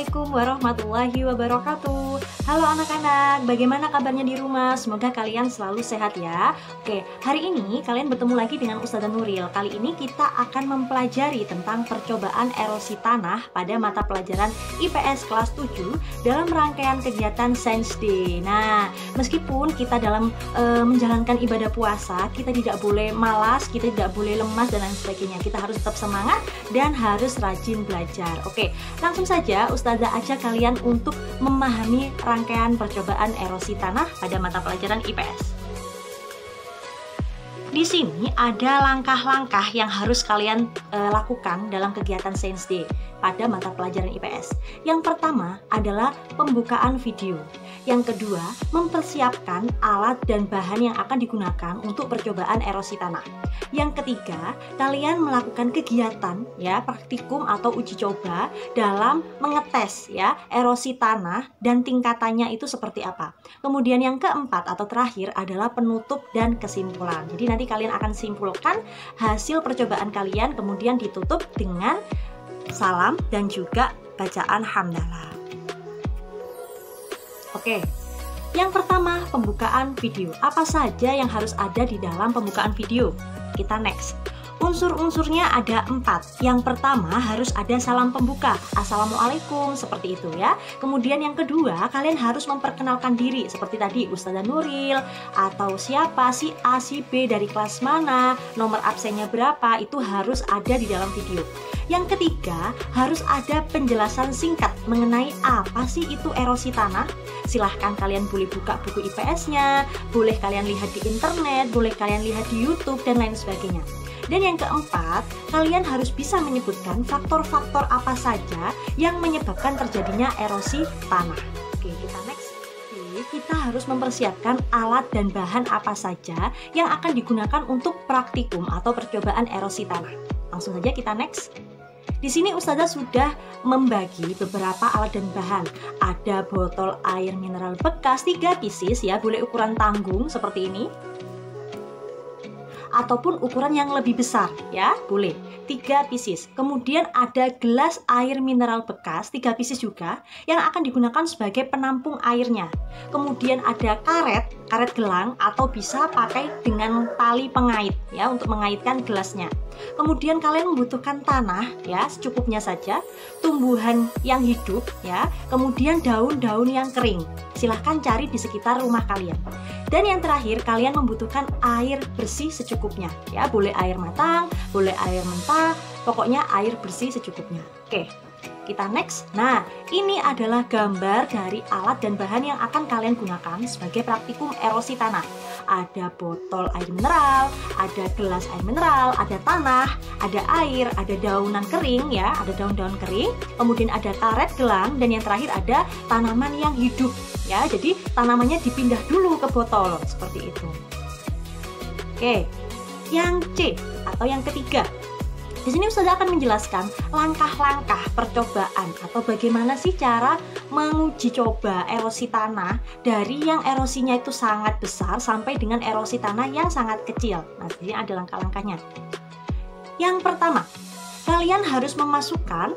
Assalamualaikum warahmatullahi wabarakatuh. Halo anak-anak, bagaimana kabarnya di rumah? Semoga kalian selalu sehat ya. Oke, hari ini kalian bertemu lagi dengan Ustazah Nuril. Kali ini kita akan mempelajari tentang percobaan erosi tanah pada mata pelajaran IPS kelas 7 dalam rangkaian kegiatan Science Day. Nah, meskipun kita dalam menjalankan ibadah puasa, kita tidak boleh malas, kita tidak boleh lemas dan lain sebagainya. Kita harus tetap semangat dan harus rajin belajar. Oke, langsung saja Ustazah ajak kalian untuk memahami rangkaian percobaan erosi tanah pada mata pelajaran IPS. Di sini ada langkah-langkah yang harus kalian lakukan dalam kegiatan Science Day pada mata pelajaran IPS. Yang pertama adalah pembukaan video. Yang kedua, mempersiapkan alat dan bahan yang akan digunakan untuk percobaan erosi tanah. Yang ketiga, kalian melakukan kegiatan ya, praktikum atau uji coba dalam mengetes ya erosi tanah dan tingkatannya itu seperti apa. Kemudian yang keempat atau terakhir adalah penutup dan kesimpulan. Jadi nanti kalian akan simpulkan hasil percobaan kalian, kemudian ditutup dengan salam dan juga bacaan hamdalah. Oke, yang pertama pembukaan video. Apa saja yang harus ada di dalam pembukaan video? Kita next. Unsur-unsurnya ada 4. Yang pertama harus ada salam pembuka, Assalamualaikum, seperti itu ya. Kemudian yang kedua, kalian harus memperkenalkan diri seperti tadi, Ustazah Nuril, atau siapa, si A, si B, dari kelas mana, nomor absennya berapa, itu harus ada di dalam video. Yang ketiga, harus ada penjelasan singkat mengenai apa sih itu erosi tanah. Silahkan kalian boleh buka buku IPS-nya, boleh kalian lihat di internet, boleh kalian lihat di YouTube, dan lain sebagainya. Dan yang keempat, kalian harus bisa menyebutkan faktor-faktor apa saja yang menyebabkan terjadinya erosi tanah. Oke, kita next. Kita harus mempersiapkan alat dan bahan apa saja yang akan digunakan untuk praktikum atau percobaan erosi tanah. Langsung saja kita next. Di sini Ustazah sudah membagi beberapa alat dan bahan. Ada botol air mineral bekas 3 pieces ya, boleh ukuran tanggung seperti ini. Ataupun ukuran yang lebih besar ya, boleh 3 pieces. Kemudian ada gelas air mineral bekas 3 pieces juga yang akan digunakan sebagai penampung airnya. Kemudian ada karet gelang atau bisa pakai dengan tali pengait ya untuk mengaitkan gelasnya. Kemudian kalian membutuhkan tanah ya, secukupnya saja, tumbuhan yang hidup ya, kemudian daun-daun yang kering. Silahkan cari di sekitar rumah kalian. Dan yang terakhir, kalian membutuhkan air bersih secukupnya ya, boleh air matang, boleh air mentah, pokoknya air bersih secukupnya. Oke, kita next. Nah, ini adalah gambar dari alat dan bahan yang akan kalian gunakan sebagai praktikum erosi tanah. Ada botol air mineral, ada gelas air mineral, ada tanah, ada air, ada daunan kering ya, ada daun-daun kering, kemudian ada karet gelang, dan yang terakhir ada tanaman yang hidup ya. Jadi tanamannya dipindah dulu ke botol seperti itu. Oke, yang C atau yang ketiga. Di sini Ustazah akan menjelaskan langkah-langkah percobaan atau bagaimana sih cara menguji coba erosi tanah dari yang erosinya itu sangat besar sampai dengan erosi tanah yang sangat kecil. Nah, ini ada langkah-langkahnya. Yang pertama, kalian harus memasukkan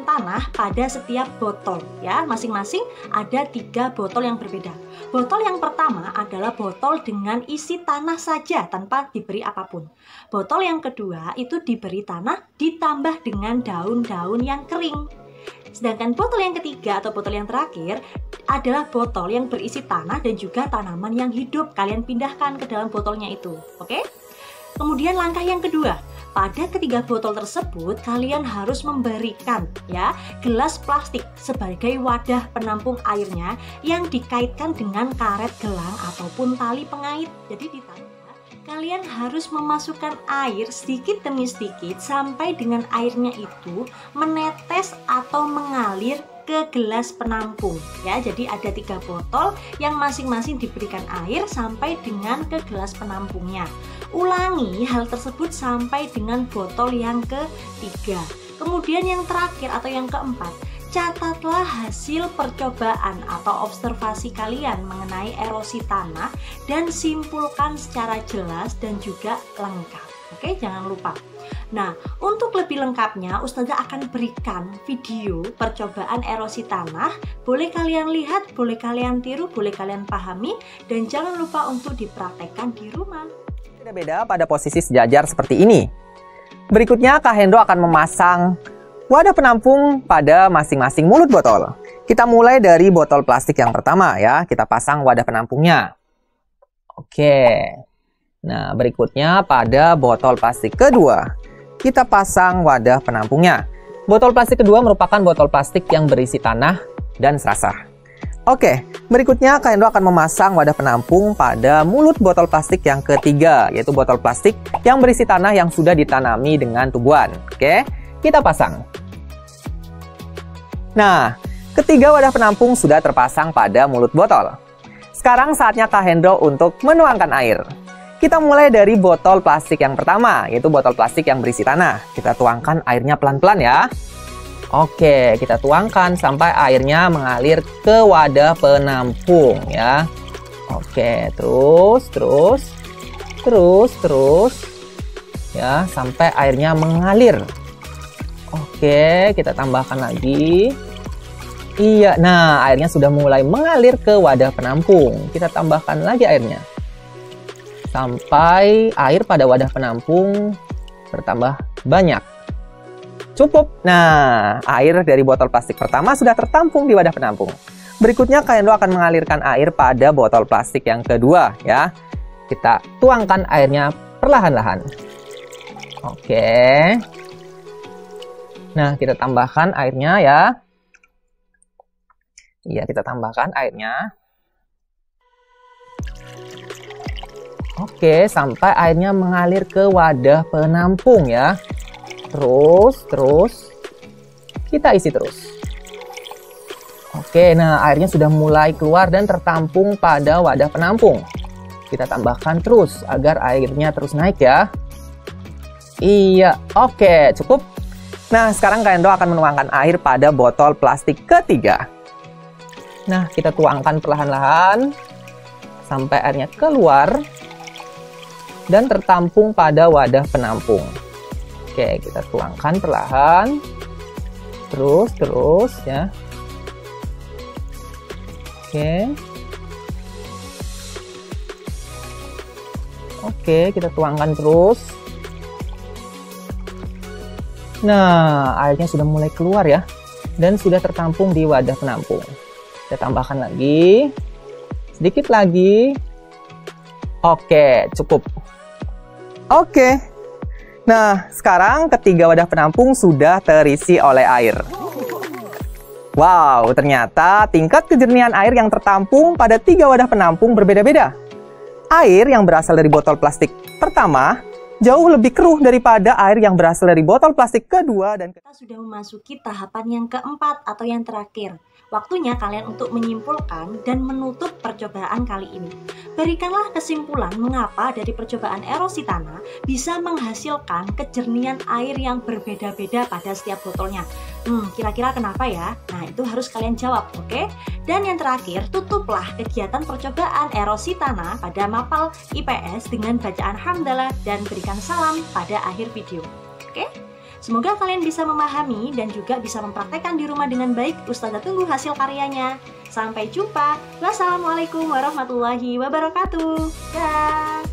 tanah pada setiap botol ya, masing-masing ada 3 botol yang berbeda. Botol yang pertama adalah botol dengan isi tanah saja tanpa diberi apapun. Botol yang kedua itu diberi tanah ditambah dengan daun-daun yang kering. Sedangkan botol yang ketiga atau botol yang terakhir adalah botol yang berisi tanah dan juga tanaman yang hidup. Kalian pindahkan ke dalam botolnya itu. Oke? Kemudian langkah yang kedua, pada ketiga botol tersebut kalian harus memberikan ya gelas plastik sebagai wadah penampung airnya yang dikaitkan dengan karet gelang ataupun tali pengait. Jadi di tanah kalian harus memasukkan air sedikit demi sedikit sampai dengan airnya itu menetes atau mengalir ke gelas penampung ya. Jadi ada 3 botol yang masing-masing diberikan air sampai dengan ke gelas penampungnya. Ulangi hal tersebut sampai dengan botol yang ketiga. Kemudian yang terakhir atau yang keempat, catatlah hasil percobaan atau observasi kalian mengenai erosi tanah dan simpulkan secara jelas dan juga lengkap. Oke, jangan lupa. Nah, untuk lebih lengkapnya, Ustazah akan berikan video percobaan erosi tanah. Boleh kalian lihat, boleh kalian tiru, boleh kalian pahami, dan jangan lupa untuk dipraktekkan di rumah. Beda-beda pada posisi sejajar seperti ini. Berikutnya, Kak Hendro akan memasang wadah penampung pada masing-masing mulut botol. Kita mulai dari botol plastik yang pertama ya. Kita pasang wadah penampungnya. Oke. Nah, berikutnya pada botol plastik kedua. Kita pasang wadah penampungnya. Botol plastik kedua merupakan botol plastik yang berisi tanah dan serasah. Oke, berikutnya Kak Hendro akan memasang wadah penampung pada mulut botol plastik yang ketiga, yaitu botol plastik yang berisi tanah yang sudah ditanami dengan tumbuhan. Oke, kita pasang. Nah, ketiga wadah penampung sudah terpasang pada mulut botol. Sekarang saatnya Kak Hendro untuk menuangkan air. Kita mulai dari botol plastik yang pertama, yaitu botol plastik yang berisi tanah. Kita tuangkan airnya pelan-pelan ya. Oke, kita tuangkan sampai airnya mengalir ke wadah penampung ya. Oke, terus ya, sampai airnya mengalir. Oke, kita tambahkan lagi. Iya, nah airnya sudah mulai mengalir ke wadah penampung. Kita tambahkan lagi airnya. Sampai air pada wadah penampung bertambah banyak. Cukup. Nah, air dari botol plastik pertama sudah tertampung di wadah penampung. Berikutnya Kak Hendro akan mengalirkan air pada botol plastik yang kedua ya. Kita tuangkan airnya perlahan-lahan. Oke. Nah, kita tambahkan airnya ya. Iya, kita tambahkan airnya. Oke, sampai airnya mengalir ke wadah penampung ya. Terus kita isi terus. Oke, nah airnya sudah mulai keluar dan tertampung pada wadah penampung. Kita tambahkan terus agar airnya terus naik ya. Iya, oke, cukup. Nah, sekarang Kak Hendro akan menuangkan air pada botol plastik ketiga. Nah, kita tuangkan perlahan-lahan sampai airnya keluar dan tertampung pada wadah penampung. Oke, kita tuangkan perlahan. Terus ya. Oke, kita tuangkan terus. Nah, airnya sudah mulai keluar ya. Dan sudah tertampung di wadah penampung. Kita tambahkan lagi. Sedikit lagi. Oke, cukup. Oke. Nah, sekarang ketiga wadah penampung sudah terisi oleh air. Wow, ternyata tingkat kejernihan air yang tertampung pada tiga wadah penampung berbeda-beda. Air yang berasal dari botol plastik pertama jauh lebih keruh daripada air yang berasal dari botol plastik kedua dan kita sudah memasuki tahapan yang keempat atau yang terakhir. Waktunya kalian untuk menyimpulkan dan menutup percobaan kali ini. Berikanlah kesimpulan mengapa dari percobaan erosi tanah bisa menghasilkan kejernihan air yang berbeda-beda pada setiap botolnya. Kira-kira kenapa ya? Nah, itu harus kalian jawab, oke? Dan yang terakhir, tutuplah kegiatan percobaan erosi tanah pada Mapal IPS dengan bacaan hamdalah dan berikan salam pada akhir video. Oke? Semoga kalian bisa memahami dan juga bisa mempraktekkan di rumah dengan baik. Ustazah tunggu hasil karyanya. Sampai jumpa. Wassalamualaikum warahmatullahi wabarakatuh. Dah.